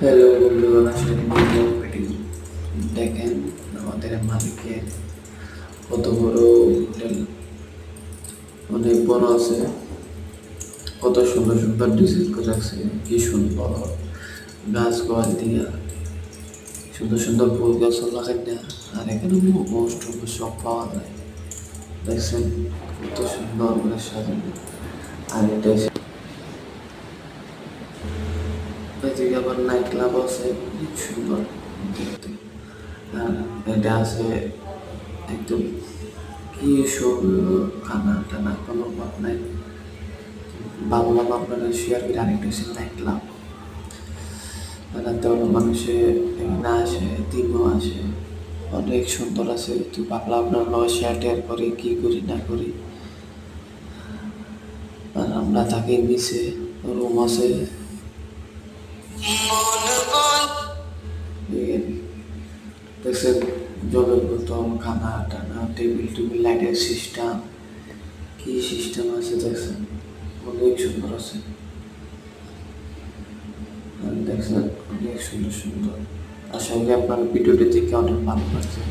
Hello বন্ধুগণ, আসলে দেখেন আমাদের মালিকের কত বড় হোটেল, অনেক বড় আছে, কত সুন্দর সুন্দর ডিজাইন করে রাখছে, কি সুন্দর গাছ গোয়াল দিয়া সুন্দর সুন্দর ফুল গাছ লাগাই না। আর এখানে মোস্ট সব পাওয়া যায়, দেখছেন কত সুন্দর করে সাজানো। আর এটা এদিকে আবার নাইট ক্লাব আছে, অনেক সুন্দর দেখতে। আর এটা আছে একদম কি সুন্দর, খানা টানা কোনো ভাব নাই। ভাবলাম আপনারা শেয়ার করে আরেকটা হচ্ছে নাইট ক্লাব। রাতে অনেক মানুষে এখানে আসে, দিনও আসে, অনেক সুন্দর আছে। তো ভাবলাম আপনার লগে শেয়ার টেয়ার করি, কি করি না করি। আর আমরা থাকি নিচে, রুম আছে, দেখছেন জলের বোতল, খানা টানা, টেবিল টেবিল, লাইটের সিস্টেম, কি সিস্টেম আছে দেখছেন, অনেক সুন্দর আছে। আর দেখছেন অনেক সুন্দর সুন্দর। আশা করি আপনার ভিডিওটি দেখে অনেক ভালো লাগছে।